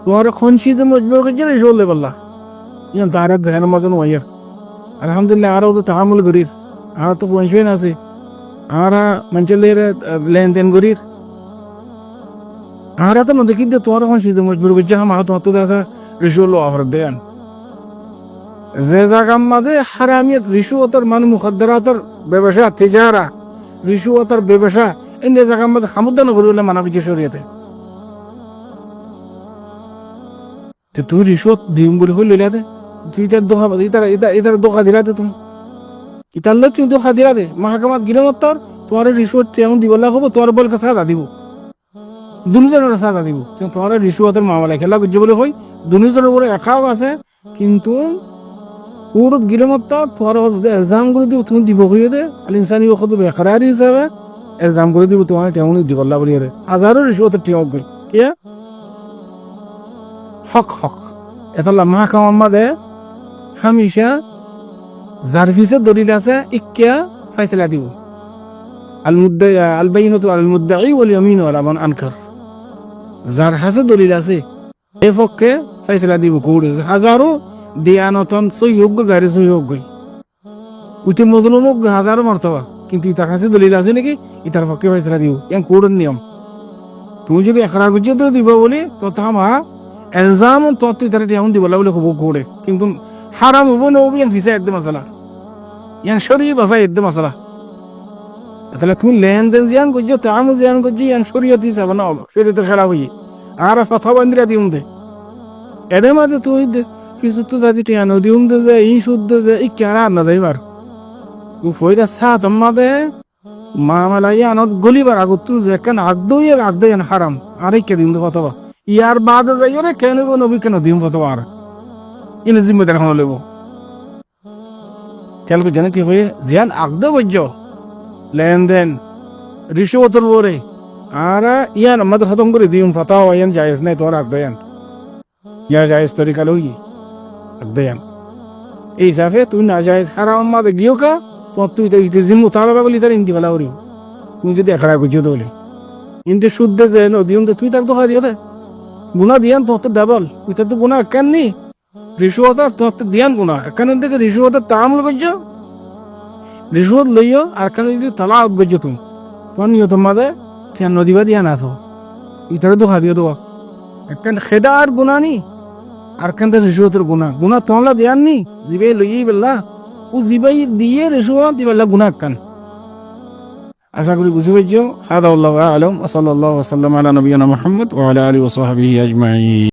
তোমার খনসিতে মজবুর করছে রিসুল লেবাল্লা ইয়ান তারা ধ্যান মজন ওয়াইয়ার আলহামদুলিল্লাহ আরও তো তাহামুল করির আর তো পৌঁছবেন আছে আর মঞ্চলের লেনদেন করির আর তো দেখি যে তোমার খনসিতে মজবুর করছে আমার তোমার তো দেখা রিসুল অফার দেন যে জায়গা মাঝে হারামিয়ত রিসুয়তর মানে মুখাদ্দারাতর ব্যবসা তিজারা রিসুয়তর ব্যবসা এই জায়গার মধ্যে হামুদান করলে মানা পিছিয়ে শরীয়তে তুই রিসুয়ত দিম বলে হইল দে তুই তার দোকা ইতার দোকা দিলা দে তুমি ইতার তুমি দোকা দিলা দে মাহাকামাত গিরমত তোর তোমার রিসুয়ত এমন দিবলা হবো তোমার বলকে সাদা দিব দুজনের সাদা দিব তোমার রিসুয়তের মামলা খেলা বুঝছে বলে হই দুজনের উপরে একাও আছে কিন্তু উড়ত গিরমত তোমার এক্সাম করে দিব তুমি দিব হইয়ে দে আল ইনসানি ওখত বেকারি হিসাবে এক্সাম করে দিব তোমার তেমনই দিবল্লা বলি রে হাজারো রিসুয়তের টিমক গই কে হক হক এতলা মাহকামার মাঝে হামিশা যার ফিসে দলিল আছে ইক্কা ফাইসলা দিব আল বাইনাতু আল মুদ্দাঈ ওয়াল ইয়ামিনু আলা মান আনকার যার হাসে দলিল আছে এ পক্ষে ফাইসলা দিব কোড়ে হাজারো দিয়ানতন সহযোগ্য গাড়ি সহযোগ্য উঠে মজলুমক হাজারো মর্তবা কিন্তু ইতার কাছে দলিল আছে নাকি ইতার পক্ষে ফাইসলা দিব ইয়ান কোড়ের নিয়ম তুমি যদি একরার বুঝিয়ে দিব বলি তো তামা এলজাম তো তুই তারা তেমন দিবলা বলে খুব কোড়ে কিন্তু হারাম হবো না হবো ইয়ান ফিসা একদম মশলা ইয়ান শরীয় বাফা একদম মশলা তাহলে তুমি লেনদেন জিয়ান করছো তাম জিয়ান করছো ইয়ান শরীয়ত হিসাবে না হবো শরীয়তের খেলা হই আর কথা বান্দিরা দিউম দে এদের মাঝে তুই ফিসুত যাদি টিয়ান দিউম দে যে ই শুদ্ধ যে ই কেনা না যাইবার তুই ফয়দা সাত আমাদে মামলা ইয়ানত গলিবার আগত তুই যে কেন আগদই হারাম আরে কে দিন কথা ইয়ার বাদে যাইও রে কেন নবী কেন দিম ফতোয়া আর ইন জিম্মেদার হন লইব কেন কো জানে কি হয়ে জিয়ান আগদ গজ্জ লেনদেন রিশওয়াতর বরে আর ইয়ান মত খতম করে দিম ফতোয়া ইয়ান জায়েজ নাই তোর আগদয়ান ইয়া জায়েজ তরিকা লই আগদয়ান এই জাফে তুই না জায়েজ হারাম মাদে গিও কা তো তুই তো জিম্মু তারাবা বলি তার ইন্দি বলা হরি তুমি যদি একরা বুঝিও দলে ইনতে শুদ্ধ যে নদিউম তুই তাক দোহা দিও দে গুনা দিয়ান তো ডাবল ওইটা তো গুনা কেন নি রিশওয়াত তো দিয়ান গুনা কেন থেকে রিশওয়াত তামল গজ্জো রিশওয়াত লইও আর কেন যদি তালা গজ্জো তুমি তখন নিয়ত মাদে কেন নদিবা দিয়ান আসো ইতার দোহা দিও দোয়া কেন খেদা আর গুনা নি আর কেন রিশওয়াতের গুনা তোমলা দিয়ান নি জিবাই লইই বেলা ও জিবাই দিয়ে রিশওয়াত দিবেলা গুনা কেন আশা করি বুঝে পেয়েছো হাদা আল্লাহু আ'লাম ওয়া সাল্লাল্লাহু ওয়া সাল্লাম আলা নবিয়িনা মুহাম্মদ ওয়া আলা আলিহি ওয়া সাহবিহি আজমাইন।